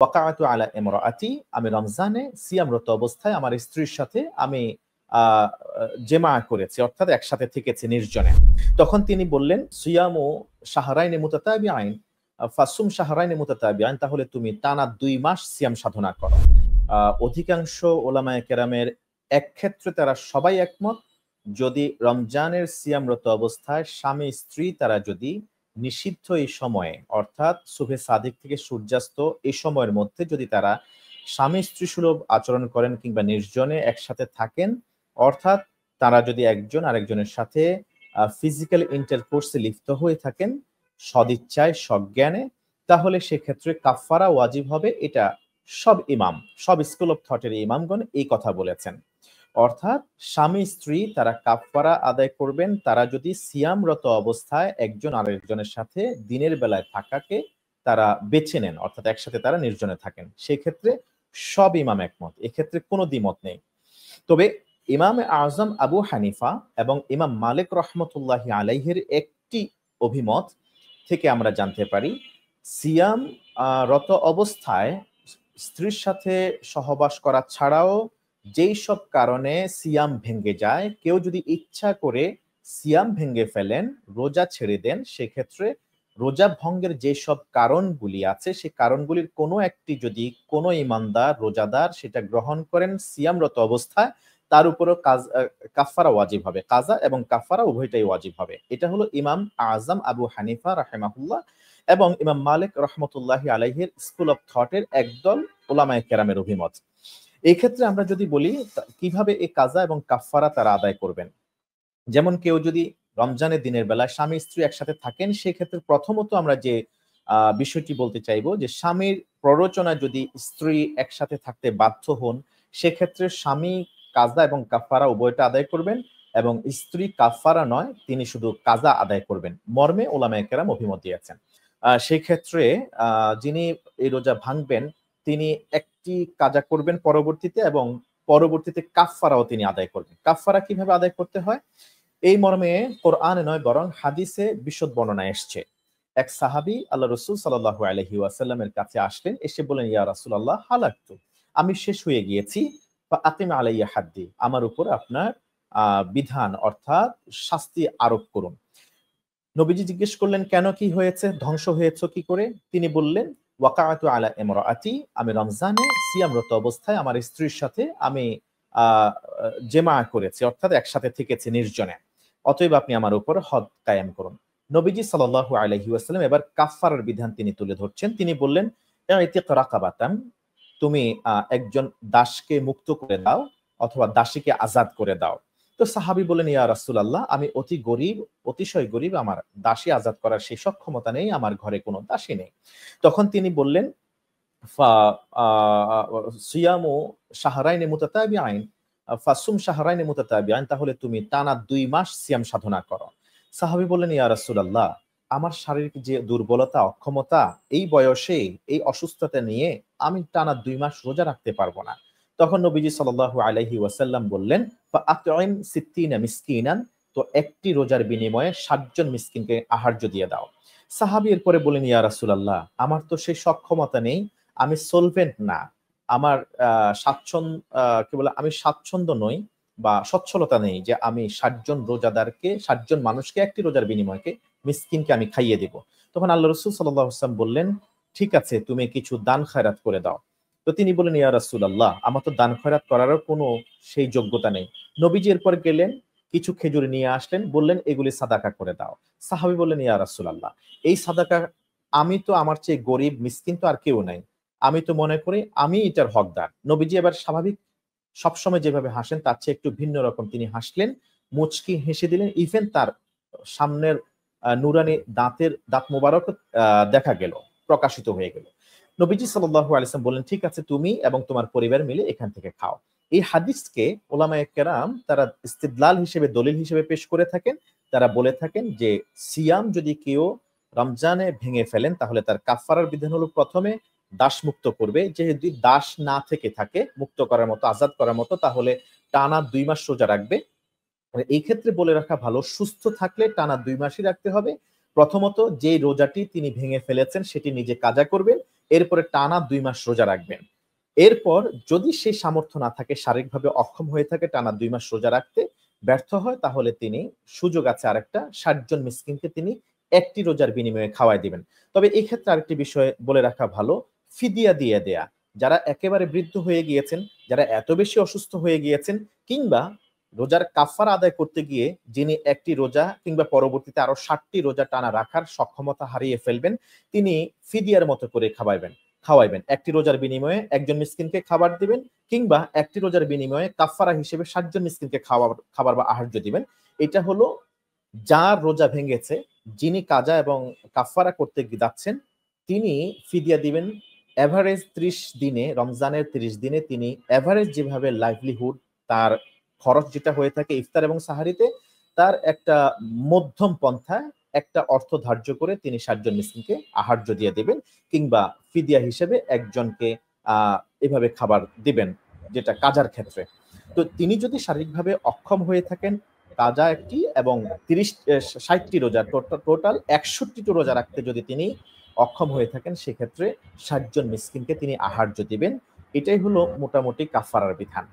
ওয়াকাআতু আলা ইমরাআতি, আমি রমজানে সিয়ামরত অবস্থায় আমার স্ত্রীর সাথে আমি জেমা করেছি, অর্থাৎ একসাথে থেকেছি নির্জনে। তখন তিনি বললেন, সিয়ামু শাহরাইনি মুতাতাবিআইন ফাসুম শাহরাইনি মুতাতাবিআইন, তাহলে তুমি টানা ২ মাস সিয়াম সাধনা করো। অধিকাংশ ওলামায়ে কেরামের এক ক্ষেত্রে তারা সবাই একমত, যদি রমজানের সিয়ামরত অবস্থায় স্বামী স্ত্রী তারা যদি নিষিদ্ধ এই সময়ে, অর্থাৎ সুবহে সাদিক থেকে সূর্যাস্ত এই সময়ের মধ্যে যদি তারা স্বামী স্ত্রী সুলভ আচরণ করেন কিংবা নির্জনে একসাথে থাকেন, অর্থাৎ তারা যদি একজন আরেকজনের সাথে ফিজিক্যাল ইন্টারকোর্সে লিপ্ত হয়ে থাকেন সদিচ্ছায় সজ্ঞানে, তাহলে সেক্ষেত্রে কাফফারা ওয়াজিব হবে। এটা সব ইমাম, সব স্কুল অফ থটের ইমামগণ এই কথা বলেছেন। অর্থাৎ স্বামী স্ত্রী তারা কাফফারা আদায় করবেন তারা যদি সিয়ামরত অবস্থায় একজন আরেকজনের সাথে দিনের বেলায় থাকাকে তারা বেছে নেন, অর্থাৎ একসাথে তারা নির্জনে থাকেন। সেক্ষেত্রে সব ইমাম একমত, এক্ষেত্রে কোনো দ্বিমত নেই। তবে ইমাম আজম আবু হানিফা এবং ইমাম মালিক রহমতুল্লাহি আলাইহির একটি অভিমত থেকে আমরা জানতে পারি, সিয়াম রত অবস্থায় স্ত্রীর সাথে সহবাস করা ছাড়াও যেই সব কারণে সিয়াম ভেঙে যায়, কেউ যদি ইচ্ছা করে সিয়াম ভেঙে ফেলেন, রোজা ছেড়ে দেন, সেক্ষেত্রে রোজা ভঙ্গের যে সব কারণগুলি আছে সেই কারণগুলির কোনো একটি যদি কোনো ইমানদার রোজাদার সেটা গ্রহণ করেন সিয়ামরত অবস্থায়, তার উপরও কাফফারা ওয়াজিব হবে, কাজা এবং কাফফারা উভয়টাই ওয়াজিব হবে। এটা হলো ইমাম আজম আবু হানিফা রাহিমাহুল্লাহ এবং ইমাম মালিক রহমতুল্লাহি আলাইহির স্কুল অফ থটের একদল উলামায়ে কেরামের অভিমত। এই ক্ষেত্রে আমরা যদি বলি কিভাবে এই কাজা এবং কাফফারা তারা আদায় করবেন, যেমন কেউ যদি রমজানের দিনের বেলা স্বামী স্ত্রী একসাথে থাকেন, সেক্ষেত্রে প্রথমত আমরা যে বিষয়টি বলতে চাইবো যে স্বামীর প্ররোচনা যদি স্ত্রী একসাথে থাকতে বাধ্য হন, সেক্ষেত্রে স্বামী কাজা এবং কাফফারা উভয়টা আদায় করবেন এবং স্ত্রী কাফফারা নয়, তিনি শুধু কাজা আদায় করবেন মর্মে উলামায়ে কেরাম অভিমত দিয়েছেন। সেই ক্ষেত্রে যিনি এই রোজা ভাঙবেন তিনি একটি কাজা করবেন পরবর্তীতে এবং পরবর্তীতে কাফফারাও তিনি আদায় করবেন। কাফফারা কিভাবে আদায় করতে হয় এই মর্মে কোরআনে নয় বরং হাদিসে বিশদ বর্ণনা এসছে। এক সাহাবী আল্লাহ রাসূল সাল্লাল্লাহু আলাইহি ওয়াসাল্লামের কাছে আসলেন, এসে বলেন, ইয়া রাসূলুল্লাহ হালাকতু, আমি শেষ হয়ে গিয়েছি, ফা আকিম আলাইয়া হাদ্দি, আমার উপর আপনার বিধান অর্থাৎ শাস্তি আরোপ করুন। নবীজি জিজ্ঞেস করলেন, কেন, কি হয়েছে, ধ্বংস হয়েছে কি করে? তিনি বললেন, ওয়াকাআতু আলা ইমরাআতি, আমি রমজানে সিয়ামরত অবস্থায় আমার স্ত্রীর সাথে আমি জেমা করেছি, অর্থাৎ একসাথে থেকেছি নির্জনে, অতএব আপনি আমার উপর হদ কায়েম করুন। নবীজি সাল্লাল্লাহু আলাইহি ওয়াসাল্লাম এবার কাফফারার বিধান তিনি তুলে ধরছেন। তিনি বললেন, ইতিক রাকাবাতান, তুমি একজন দাসকে মুক্ত করে দাও অথবা দাসীকে আজাদ করে দাও। তো সাহাবী বলেন, ইয়া রাসূলুল্লাহ, আমি অতি গরীব, অতিশয় গরীব, আমার দাসী আজাদ করার সেই সক্ষমতা নেই, আমার ঘরে কোনো দাসী নেই। তখন তিনি বললেন, ফা সিয়ামু শাহরাইনি মুতাতাবিআইন ফাসুম শাহরাইনি মুতাতাবিআইন, তাহলে তুমি টানা ২ মাস সিয়াম সাধনা করো। সাহাবী বললেন, ইয়া রাসূলুল্লাহ, আমার শারীরিক যে দুর্বলতা অক্ষমতা, এই বয়সে এই অসুস্থতা নিয়ে আমি টানা ২ মাস রোজা রাখতে পারবো না। তখন নবীজি সাল্লাল্লাহু আলাইহি ওয়াসাল্লাম বললেন, ফাআতইম সিত্তিনা মিসকিনান, তো একটি রোজার বিনিময়ে ৬০ জন মিসকিনকে আহার্য দিয়ে দাও। সাহাবী এরপরে বলেন, ইয়া রাসূলুল্লাহ, আমার তো সেই সক্ষমতা নেই, আমি সলভেন্ট না, আমার আমি স্বাচ্ছন্দ্য নই বা সচ্ছলতা নেই যে আমি ৬০ জন রোজাদারকে, ৬০ জন মানুষকে একটি রোজার বিনিময়কে মিসকিনকে আমি খাইয়ে দিব। তখন আল্লাহ রাসূল সাল্লাল্লাহু আলাইহি ওয়াসাল্লাম বললেন, ঠিক আছে, তুমি কিছু দান খয়রাত করে দাও। তো তিনি বললেন, ইয়া রাসূলুল্লাহ, আমার তো দান খয়রাত করারও কোনো সেই যোগ্যতা নেই। নবীজি এরপর গেলেন, কিছু খেজুর নিয়ে আসলেন, বললেন এগুলি সাদাকা করে দাও। সাহাবী বললেন, ইয়া রাসূলুল্লাহ, এই সাদাকা, আমি তো, আমার চেয়ে গরিব মিসকিন তো আর কেউ নাই, আমি তো মনে করি আমি এটার হকদার। নবীজি এবার স্বাভাবিক সবসময় যেভাবে হাসেন তার চেয়ে একটু ভিন্ন রকম তিনি হাসলেন, মুচকি হেসে দিলেন, ইভেন তার সামনের নুরানি দাঁত মোবারক দেখা গেল, প্রকাশিত হয়ে গেল। নবীজি সাল্লাল্লাহু আলাইহি ওয়াসাল্লাম বললেন, ঠিক আছে, তুমি এবং তোমার পরিবার মিলে এখান থেকে খাও। এই হাদিসকে উলামায়ে কেরাম তারা ইস্তিদলাল হিসেবে, দলিল হিসেবে পেশ করে থাকেন। তারা বলে থাকেন যে সিয়াম যদি কেউ রমজানে ভেঙে ফেলেন তাহলে তার কাফফারার বিধান হলো প্রথমে দাস মুক্ত করবে, যে যদি দাস না থেকে থাকে মুক্ত করার মতো, আজাদ করার মতো, তাহলে টানা ২ মাস রোজা রাখবে। এই ক্ষেত্রে বলে রাখা ভালো, সুস্থ থাকলে টানা ২ মাসই রাখতে হবে। প্রথমত যে রোজাটি তিনি ভেঙে ফেলেছেন সেটি নিজে কাজা করবেন, এরপরে টানা 2 মাস রোজা রাখবেন। এরপর যদি সেই সামর্থ্য না থাকে, শারীরিকভাবে অক্ষম হয়ে থাকে টানা 2 মাস রোজা রাখতে, ব্যর্থ হয়, তাহলে তিনি সুযোগ আছে আরেকটা, 60 জন মিসকিনকে তিনি একটি রোজার বিনিময়ে খাওয়ায় দিবেন। তবে এই ক্ষেত্রে আরেকটি বিষয় বলে রাখা ভালো, ফিদিয়া দিয়ে দেয়া। যারা একেবারে বৃদ্ধ হয়ে গিয়েছেন, যারা এত বেশি অসুস্থ হয়ে গিয়েছেন, কিংবা রোজার কাফারা আদায় করতে গিয়ে যিনি একটি রোজা কিংবা পরবর্তীতে আরো 60টি রোজা টানা রাখার সক্ষমতা হারিয়ে ফেলবেন, তিনি ফিদিয়ার মতো করে খাওয়াইবেন। একটি রোজার বিনিময়ে একজন মিসকিনকে খাবার দিবেন, কিংবা একটি রোজার বিনিময়ে কাফারা হিসেবে 60 জন মিসকিনকে খাবার বা আহার্য দিবেন। এটা হলো যার রোজা ভেঙেছে, যিনি কাজা এবং কাফারা করতে যাচ্ছেন, তিনি ফিদিয়া দিবেন। এভারেজ 30 দিনে, রমজানের 30 দিনে তিনি এভারেজ যেভাবে লাইভলিহুড, তার খরচ যেটা হয়ে থাকে ইফতার এবং সাহারিতে, তার একটা মধ্যম পন্থায় একটা অর্থ ধার্য করে তিনি 60 জন মিসকিনকে আহার্য দিয়ে দিবেন, কিংবা ফিদিয়া হিসেবে একজনকে এভাবে খাবার দিবেন, যেটা কাজার ক্ষেত্রে। তো তিনি যদি শারীরিকভাবে অক্ষম হয়ে থাকেন, কাজা একটি এবং 60টি রোজা, টোটাল 61টি রোজা রাখতে যদি তিনি অক্ষম হয়ে থাকেন, সেক্ষেত্রে 60 জন মিসকিনকে তিনি আহার্য দিবেন। এটাই হলো মোটামুটি কাফারার বিধান।